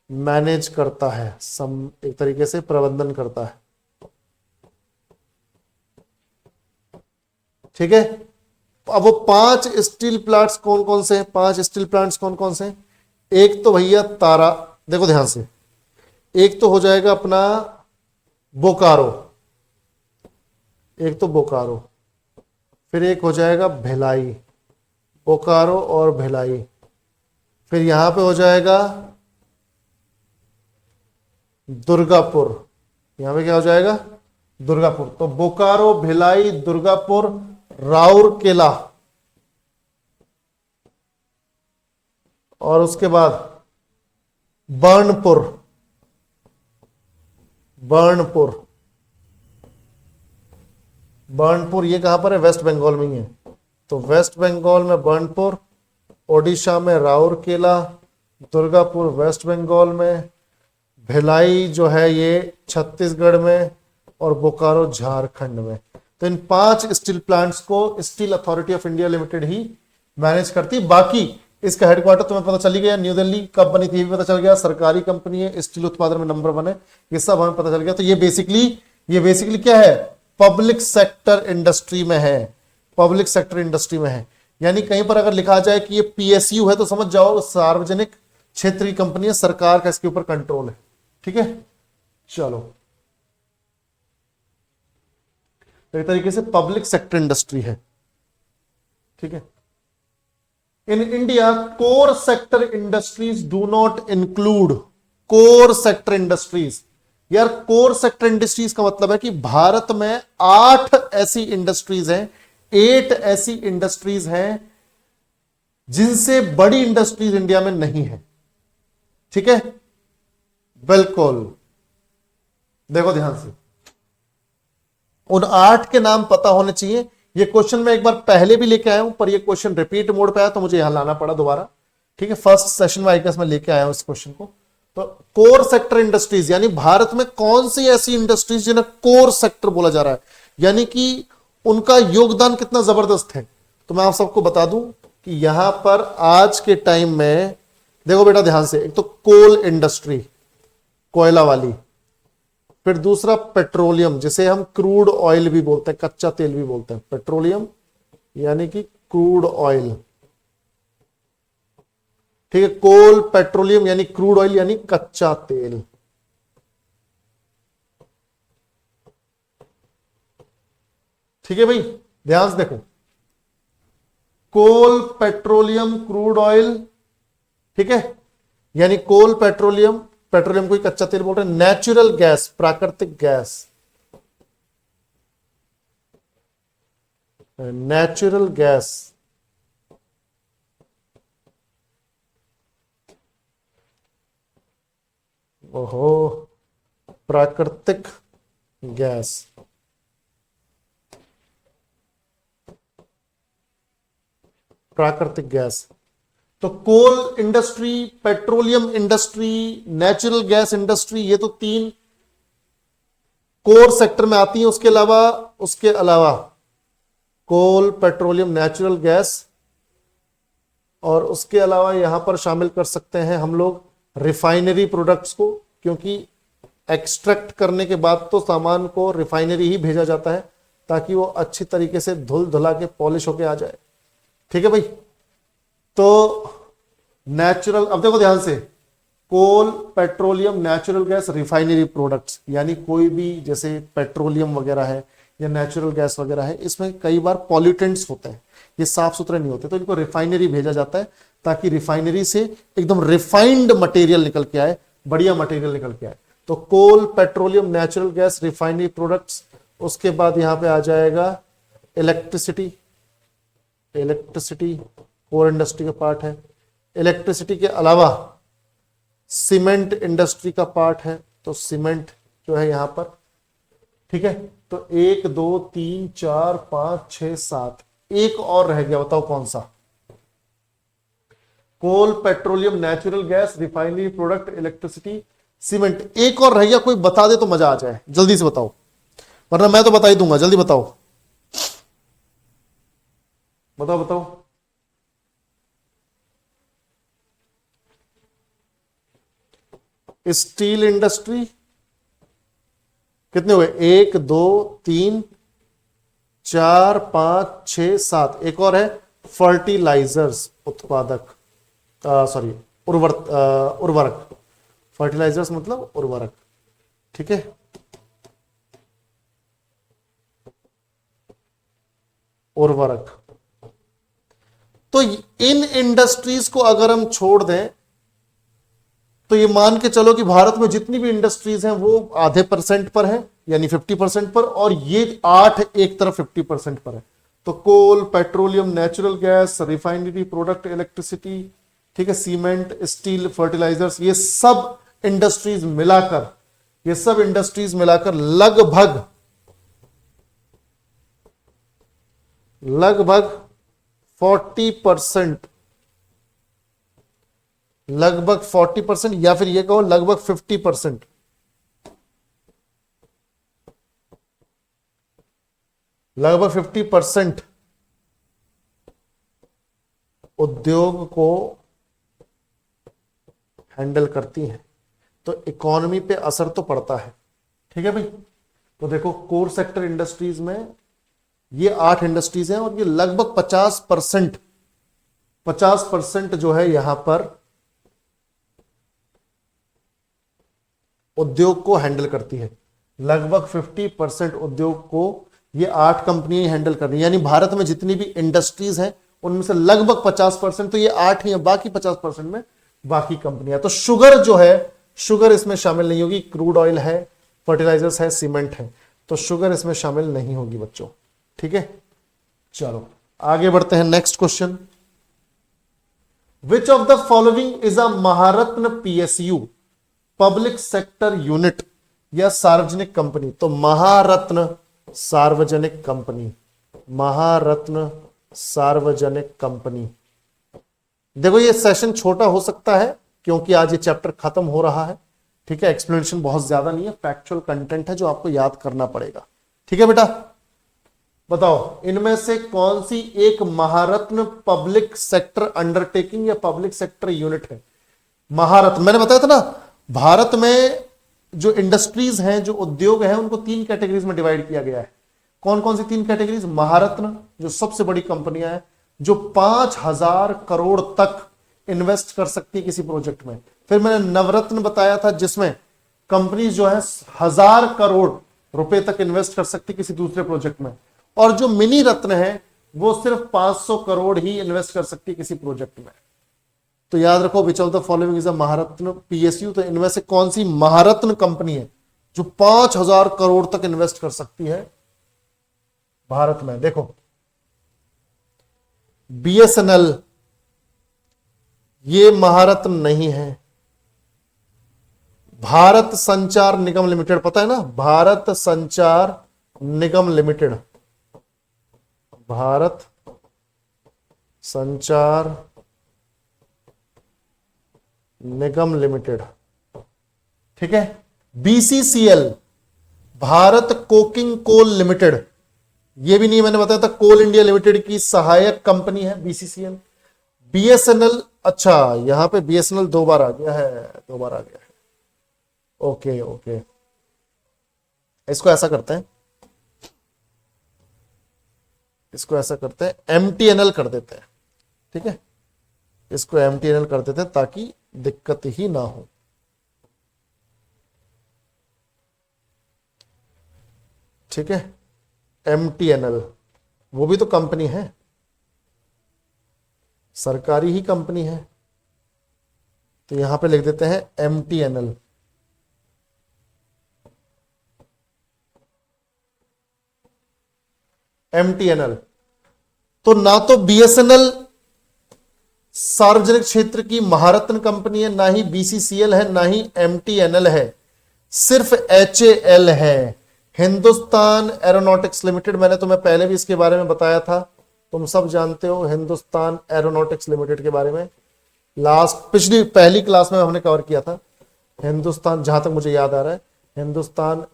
मैनेज करता है, एक तरीके से प्रबंधन करता है, ठीक है। अब वो 5 स्टील प्लांट्स कौन कौन से हैं? 5 स्टील प्लांट्स कौन कौन से हैं? एक तो भैया तारा, देखो ध्यान से, एक तो हो जाएगा अपना बोकारो, एक तो बोकारो, फिर एक हो जाएगा भिलाई, बोकारो और भिलाई, फिर यहां पे हो जाएगा दुर्गापुर, यहां पे क्या हो जाएगा? दुर्गापुर। तो बोकारो, भिलाई, दुर्गापुर, राउरकेला और उसके बाद बर्नपुर, बर्नपुर ये कहां पर है? वेस्ट बंगाल में ही है। तो वेस्ट बंगाल में बर्नपुर, ओडिशा में राउरकेला, दुर्गापुर वेस्ट बंगाल में, भिलाई जो है ये छत्तीसगढ़ में और बोकारो झारखंड में। तो इन 5 स्टील प्लांट्स को steel authority of India limited he manage करती। बाकी इसका हेडक्वार्टर तुम्हें पता चल गया, न्यू दिल्ली, कब बनी थी ये भी पता चल गया, सरकारी कंपनी है, स्टील उत्पादन में नंबर 1 है, ये सब हमें पता चल गया। तो ये बेसिकली क्या है? पब्लिक सेक्टर इंडस्ट्री में है, पब्लिक सेक्टर इंडस्ट्री में है। यानी कहीं पर अगर लिखा जाए कि ये PSU है तो समझ जाओ सार्वजनिक क्षेत्र की कंपनी है, सरकार का इसके ऊपर कंट्रोल है, ठीक है। चलो, एक तरीके से पब्लिक सेक्टर इंडस्ट्री है, ठीक है। In India core sector industries do not include, core sector industries, यार कोर सेक्टर इंडस्ट्रीज का मतलब है कि भारत में 8 ऐसी इंडस्ट्रीज हैं, 8 ऐसी इंडस्ट्रीज हैं जिनसे बड़ी इंडस्ट्रीज इंडिया में नहीं है, ठीक है। बिल्कुल, देखो ध्यान से, उन 8 के नाम पता होने चाहिए ये क्वेश्चन मैं एक बार पहले भी लेके आया हूं, पर ये क्वेश्चन रिपीट मोड पे आया तो मुझे यहां लाना पड़ा दोबारा। ठीक है, फर्स्ट सेशन में आई गेस मैं लेके आया हूं इस क्वेश्चन को। तो कोर सेक्टर इंडस्ट्रीज, यानी भारत में कौन सी ऐसी इंडस्ट्रीज जिन्हें कोर सेक्टर बोला जा रहा है, यानी कि उनका योगदान कितना जबरदस्त है। तो मैं आप सबको बता दूं कि यहां पर आज के टाइम में देखो बेटा ध्यान से, एक तो कोल इंडस्ट्री, कोयला वाली, फिर दूसरा पेट्रोलियम, जिसे हम क्रूड ऑयल भी बोलते हैं, कच्चा तेल भी बोलते हैं, पेट्रोलियम यानी कि क्रूड ऑयल। ठीक है, कोल, पेट्रोलियम यानी क्रूड ऑयल यानी कच्चा तेल। ठीक है भाई, ध्यान से देखो, कोल, पेट्रोलियम, क्रूड ऑयल। ठीक है, यानी कोल, पेट्रोलियम, पेट्रोलियम को ही कच्चा तेल बोल रहे हैं, नेचुरल गैस, प्राकृतिक गैस, नेचुरल गैस, ओहो, प्राकृतिक गैस, प्राकृतिक गैस। तो coal industry, petroleum industry, natural gas industry, ये तो तीन कोर सेक्टर में आती है। उसके अलावा कोल, पेट्रोलियम, नेचुरल गैस, और उसके अलावा यहां पर शामिल कर सकते हैं हम लोग रिफाइनरी प्रोडक्ट्स को, क्योंकि एक्सट्रैक्ट करने के बाद तो सामान को रिफाइनरी ही भेजा जाता है ताकि वो अच्छी तरीके से धुल धुला के पॉलिश होके आ जाए। ठीक है भाई, तो नेचुरल, अब देखो ध्यान से, coal, petroleum, natural gas, refinery products, यानी कोई भी जैसे पेट्रोलियम वगैरह है या नेचुरल गैस वगैरह है, इसमें कई बार पॉल्यूटेंट्स होते हैं, ये साफ सुथरे नहीं होते, तो इनको रिफाइनरी भेजा जाता है ताकि रिफाइनरी से एकदम रिफाइंड मटेरियल निकल के आए, बढ़िया मटेरियल निकल के आए। तो coal, petroleum, natural gas, refinery products. उसके बाद यहां पे आ जाएगा इलेक्ट्रिसिटी, इलेक्ट्रिसिटी कोर इंडस्ट्री का पार्ट है। इलेक्ट्रिसिटी के अलावा सीमेंट इंडस्ट्री का पार्ट है, तो सीमेंट जो है यहां पर। ठीक है, तो 1 2 3 4 5 6 7, एक और रह गया, बताओ कौन सा। Coal, petroleum, natural gas, refinery product, electricity, cement, एक और रह गया, कोई बता दे तो मजा आ जाए, जल्दी से बताओ, वरना मैं तो बता ही दूंगा, जल्दी बताओ, बताओ बताओ। स्टील इंडस्ट्री, कितने हुए, 1 2 3 4 5 6 7, एक और है फर्टिलाइजर्स उत्पादक, सॉरी उर्वरक, फर्टिलाइजर्स मतलब उर्वरक। ठीक है, उर्वरक। तो इन इंडस्ट्रीज को अगर हम छोड़ दें तो ये मान के चलो कि भारत में जितनी भी इंडस्ट्रीज हैं वो आधे % पर है, यानी 50% पर, और ये 8 एक तरफ 50% पर है। तो coal, petroleum, natural gas, refinery product, electricity, ठीक है, सीमेंट, स्टील, फर्टिलाइजर्स, ये सब इंडस्ट्रीज मिलाकर लगभग 40%, लगभग 40%, या फिर ये कहो लगभग 50%, लगभग 50% उद्योग को हैंडल करती हैं। तो इकोनॉमी पे असर तो पड़ता है। ठीक है भाई, तो देखो कोर सेक्टर इंडस्ट्रीज में ये 8 इंडस्ट्रीज हैं और ये लगभग 50% जो है यहां पर उद्योग को हैंडल करती है। लगभग 50% उद्योग को ये 8 कंपनियां हैंडल कर रही है, यानी भारत में जितनी भी इंडस्ट्रीज हैं उनमें से लगभग 50% तो ये 8 ही है, बाकी 50% में बाकी कंपनियां। तो शुगर जो है, शुगर इसमें शामिल नहीं होगी, क्रूड ऑयल है, फर्टिलाइजर्स है, सीमेंट है, तो शुगर इसमें शामिल नहीं होगी बच्चों। ठीक है, चलो आगे बढ़ते हैं। Next question, which of the following is a Maharatna PSU, public sector unit या सार्वजनिक कंपनी। तो महारत्न सार्वजनिक कंपनी, महारत्न सार्वजनिक कंपनी। देखो ये सेशन छोटा हो सकता है क्योंकि आज ये चैप्टर खत्म हो रहा है, ठीक है। एक्सप्लेनेशन बहुत ज्यादा नहीं है, फैक्चुअल कंटेंट है जो आपको याद करना पड़ेगा, ठीक है बेटा। बताओ इनमें से कौन सी एक महारत्न पब्लिक सेक्टर अंडरटेकिंग या पब्लिक सेक्टर यूनिट है? महारत्न, मैंने बताया था ना, भारत में जो इंडस्ट्रीज हैं, जो उद्योग हैं, उनको 3 कैटेगरीज में डिवाइड किया गया है। कौन कौन सी 3 कैटेगरीज? महारत्न जो सबसे बड़ी कंपनियां हैं, जो 5,000 करोड़ तक इन्वेस्ट कर सकती है किसी प्रोजेक्ट में। फिर मैंने नवरत्न बताया था जिसमें कंपनीज जो है 1,000 करोड़ रुपए तक इन्वेस्ट कर सकती किसी दूसरे प्रोजेक्ट में। और जो मिनी रत्न है वो सिर्फ 500 करोड़ ही इन्वेस्ट कर सकती है किसी प्रोजेक्ट में। तो याद रखो, which of the following is a Maharatna PSU. तो इनमें से कौन सी महारत्न कंपनी है जो 5,000 करोड़ तक इन्वेस्ट कर सकती है भारत में? देखो बीएसएनएल ये महारत्न नहीं है। भारत संचार निगम लिमिटेड, पता है ना, भारत संचार निगम लिमिटेड, भारत संचार निगम लिमिटेड, ठीक है। BCCL Bharat coking coal limited, ये भी नहीं, मैंने बताया था कोल इंडिया लिमिटेड की सहायक कंपनी है बीसीसीएल। बीएसएनएल, अच्छा यहां पे बीएसएनएल 2 बार आ गया है, 2 बार आ गया है। ओके ओके, इसको ऐसा करते हैं, इसको ऐसा करते हैं, एमटीएनएल कर देते हैं, ठीक है। इसको एमटीएनएल कर देते हैं ताकि दिक्कत ही ना हो। ठीक है, एमटीएनएल वो भी तो कंपनी है, सरकारी ही कंपनी है, तो यहां पे लिख देते हैं एमटीएनएल। एमटीएनएल तो ना तो बीएसएनएल सार्वजनिक क्षेत्र की महारत्न कंपनी है, ना ही बीसीसीएल है, ना ही एमटीएनएल है, सिर्फ एचएएल है, हिंदुस्तान एरोनॉटिक्स लिमिटेड। मैंने तुम्हें पहले भी इसके बारे में बताया था, तुम सब जानते हो हिंदुस्तान एरोनॉटिक्स लिमिटेड के बारे में। पिछली पहली क्लास में हमने कवर किया था हिंदुस्तान, जहां तक मुझे याद आ रहा है, हिंदुस्तान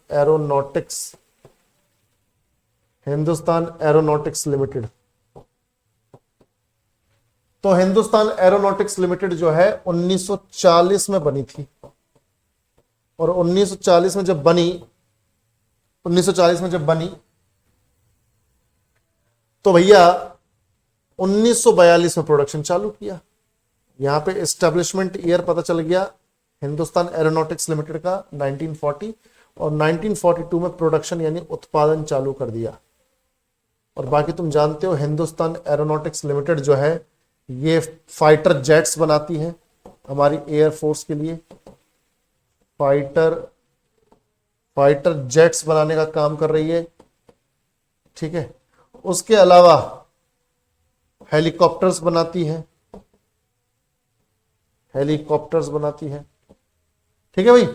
एरोनॉटिक्स लिमिटेड। तो हिंदुस्तान एरोनॉटिक्स लिमिटेड जो है 1940 में बनी थी, और 1940 में जब बनी तो भैया 1942 में प्रोडक्शन चालू किया। यहां पे एस्टेब्लिशमेंट ईयर पता चल गया हिंदुस्तान एरोनॉटिक्स लिमिटेड का 1940, और 1942 में प्रोडक्शन यानी उत्पादन चालू कर दिया। और बाकी तुम जानते हो जेट एरोनॉटिक्स लिमिटेड जो है ये फाइटर जेट्स बनाती है हमारी एयरफोर्स के लिए, फाइटर जेट्स बनाने का काम कर रही है, ठीक है। उसके अलावा हेलीकॉप्टर्स बनाती है, ठीक है भाई।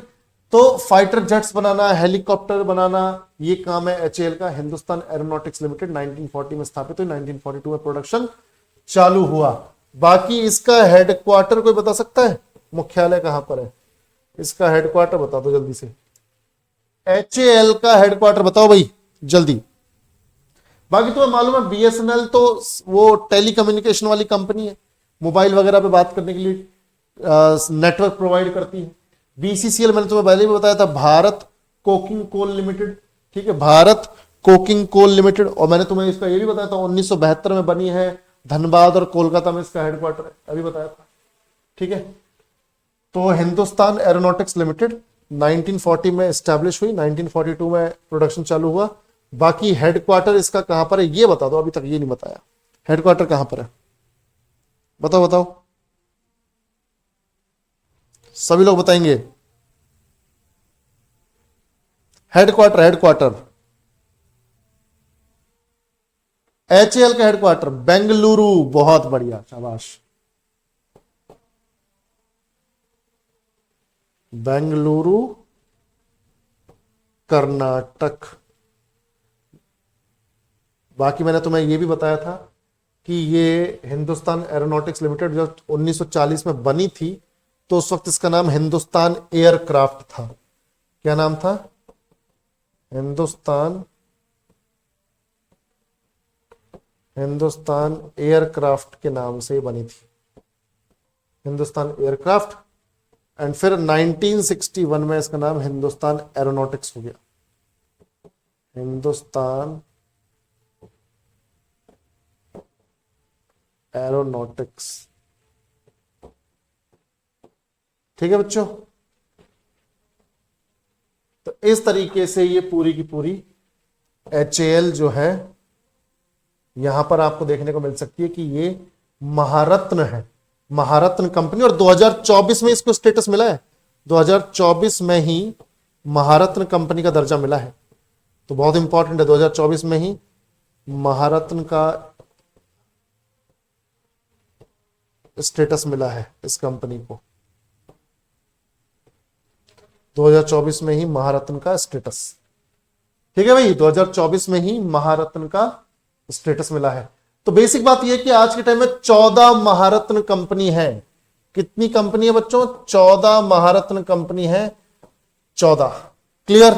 तो फाइटर जेट्स बनाना, हेलीकॉप्टर बनाना, ये काम है एचएएल का। हिंदुस्तान एरोनॉटिक्स लिमिटेड 1940 में स्थापित हुई, 1942 में प्रोडक्शन चालू हुआ। बाकी इसका हेडक्वार्टर कोई बता सकता है, मुख्यालय कहां पर है? इसका हेडक्वार्टर बता दो जल्दी से, एचएएल का हेडक्वार्टर बताओ भाई जल्दी। बाकी तुम्हें मालूम है बीएसएनएल तो वो टेलीकम्युनिकेशन वाली कंपनी है, मोबाइल वगैरह पे बात करने के लिए नेटवर्क प्रोवाइड करती है। बीसीसीएल मैंने तुम्हें पहले भी बताया था, भारत कोकिंग कोल लिमिटेड, ठीक है, भारत कोकिंग कोल लिमिटेड। और मैंने तुम्हें इसका ये भी बताया था 1972 में बनी है, धनबाद और कोलकाता में इसका हेडक्वार्टर है, अभी बताया था, ठीक है। तो हिंदुस्तान एरोनॉटिक्स लिमिटेड 1940 में एस्टैब्लिश हुई, 1942 में प्रोडक्शन चालू हुआ। बाकी हेडक्वार्टर इसका कहां पर है ये बता दो, अभी तक ये नहीं बताया, हेडक्वार्टर कहां पर है बताओ, सभी लोग बताएंगे। हेडक्वार्टर एचएएल का हेडक्वार्टर बेंगलुरु, बहुत बढ़िया, शाबाश, बेंगलुरु कर्नाटक। बाकी मैंने तुम्हें ये भी बताया था कि ये हिंदुस्तान एरोनॉटिक्स लिमिटेड जब 1940 में बनी थी तो उस वक्त इसका नाम हिंदुस्तान एयरक्राफ्ट था। क्या नाम था? हिंदुस्तान एयरक्राफ्ट के नाम से बनी थी, हिंदुस्तान एयरक्राफ्ट। एंड फिर 1961 में इसका नाम हिंदुस्तान एरोनॉटिक्स हो गया, हिंदुस्तान एरोनॉटिक्स। ठीक है बच्चों, तो इस तरीके से ये पूरी की पूरी HAL जो है यहां पर आपको देखने को मिल सकती है कि ये महारत्न है, महारत्न कंपनी। और 2024 में इसको स्टेटस मिला है, 2024 में ही महारत्न कंपनी का दर्जा मिला है। तो बहुत इंपॉर्टेंट है, 2024 में ही महारत्न का स्टेटस मिला है इस कंपनी को, 2024 में ही महारत्न का स्टेटस। ठीक है भाई, 2024 में ही महारत्न का स्टेटस मिला है। तो बेसिक बात यह कि आज के टाइम में 14 महारत्न कंपनी है। कितनी कंपनी है बच्चों? 14 महारत्न कंपनी है, 14। क्लियर?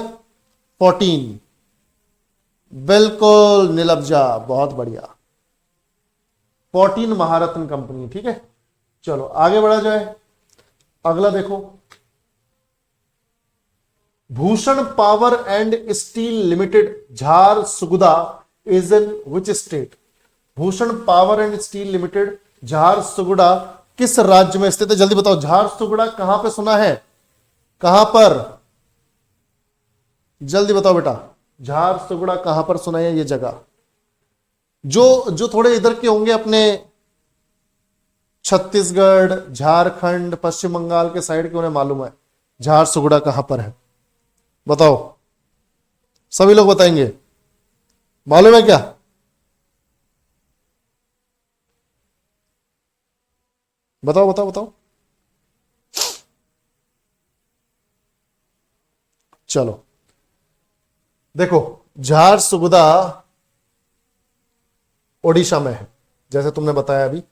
14। बिल्कुल नीलब्जा, बहुत बढ़िया, 14 महारत्न कंपनी। ठीक है, चलो आगे बढ़ा जाए। अगला देखो, Bhushan power and steel limited Jharsuguda is in which state? Bhushan power and steel limited Jharsuguda किस राज्य में स्थित है? जल्दी बताओ, झारसुगुड़ा कहां पे सुना है? कहां पर? जल्दी बताओ बेटा, झारसुगुड़ा कहां पर सुना है ये जगह? जो थोड़े इधर के होंगे, अपने छत्तीसगढ़, झारखंड, पश्चिम बंगाल के साइड के, उन्हें मालूम है झारसुगुड़ा कहां पर है। बताओ, सभी लोग बताएंगे, मालूम है क्या? बताओ बताओ बताओ। चलो देखो, झारसुगुदा ओडिशा में है, जैसे तुमने बताया अभी,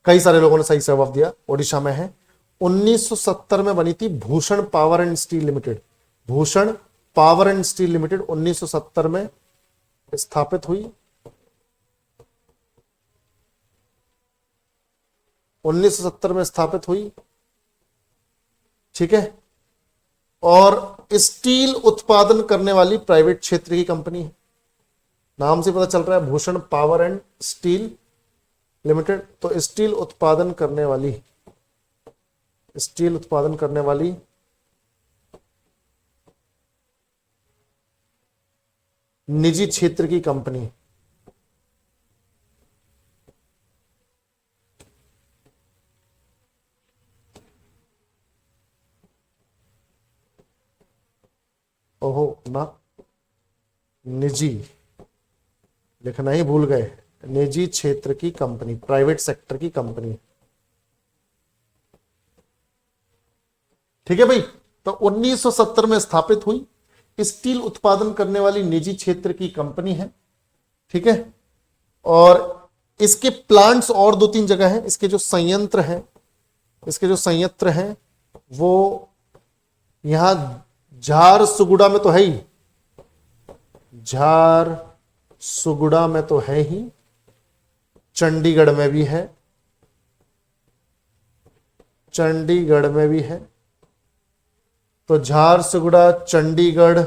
कई सारे लोगों ने सही जवाब दिया, ओडिशा में है। 1970 में बनी थी Bhushan power and steel limited. Bhushan power and steel limited 1970 में स्थापित हुई, 1970 में स्थापित हुई। ठीक है, और स्टील उत्पादन करने वाली प्राइवेट क्षेत्र की कंपनी है। नाम से पता चल रहा है Bhushan power and steel limited. तो स्टील उत्पादन करने वाली निजी क्षेत्र की कंपनी। ओहो ना, निजी लिखना ही भूल गए, निजी क्षेत्र की कंपनी, प्राइवेट सेक्टर की कंपनी। ठीक है भाई, तो 1970 में स्थापित हुई, स्टील उत्पादन करने वाली निजी क्षेत्र की कंपनी है। ठीक है, और इसके प्लांट्स और 2-3 जगह हैं। इसके जो संयंत्र हैं वो यहां झारसुगुड़ा में तो है ही, झारसुगुड़ा में तो है ही, चंडीगढ़ में भी है, चंडीगढ़ में भी है। तो झारसुगुड़ा, चंडीगढ़,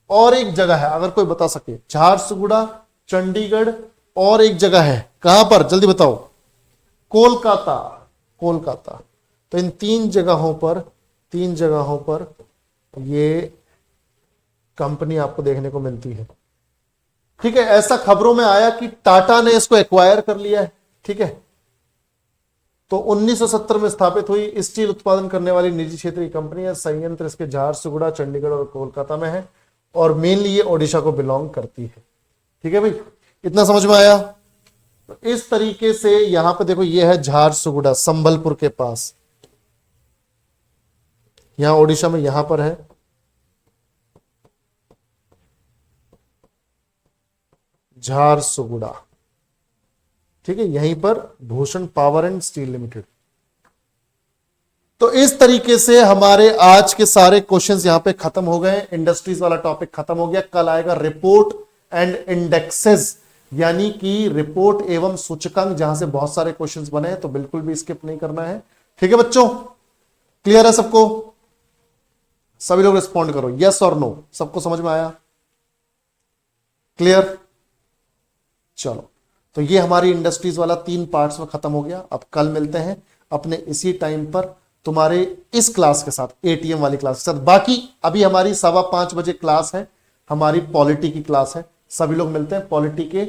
और एक जगह है, अगर कोई बता सके, झारसुगुड़ा, चंडीगढ़, और एक जगह है, कहां पर? जल्दी बताओ। कोलकाता, कोलकाता। तो इन 3 जगहों पर ये कंपनी आपको देखने को मिलती है। ठीक है, ऐसा खबरों में आया कि टाटा ने इसको एक्वायर कर लिया है। ठीक है, तो 1970 में स्थापित हुई, स्टील उत्पादन करने वाली निजी क्षेत्र की कंपनी है। संयंत्र इसके झारसुगुड़ा, चंडीगढ़ और कोलकाता में है, और मेनली ये ओडिशा को बिलोंग करती है। ठीक है भाई, इतना समझ में आया? तो इस तरीके से यहां पे देखो, ये है झारसुगुड़ा, संबलपुर के पास, यहां ओडिशा में, यहां पर है। झारसुगुड़ा, ठीक है, यहीं पर Bhushan power and steel limited. तो इस तरीके से हमारे आज के सारे क्वेश्चंस यहां पे खत्म हो गए। इंडस्ट्रीज वाला टॉपिक खत्म हो गया। कल आएगा रिपोर्ट एंड इंडेक्सेस, यानी कि रिपोर्ट एवं सूचकांक, जहां से बहुत सारे क्वेश्चंस बने हैं, तो बिल्कुल भी स्किप नहीं करना है। ठीक है बच्चों, क्लियर है सबको? सभी लोग रिस्पॉन्ड करो, यस और नो। सबको समझ में आया? क्लियर? चलो, तो ये हमारी इंडस्ट्रीज वाला 3 पार्ट्स में खत्म हो गया। अब कल मिलते हैं अपने इसी टाइम पर तुम्हारे इस क्लास के साथ, एटीएम वाली क्लास के साथ। बाकी अभी हमारी 5:15 बजे क्लास है, हमारी पॉलिटी की क्लास है। सभी लोग मिलते हैं पॉलिटी के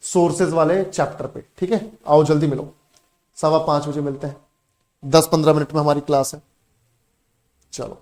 सोर्सेज वाले चैप्टर पे। ठीक है, आओ जल्दी मिलो, 5:15 बजे मिलते हैं। 10-15 मिनट में हमारी क्लास है। चलो।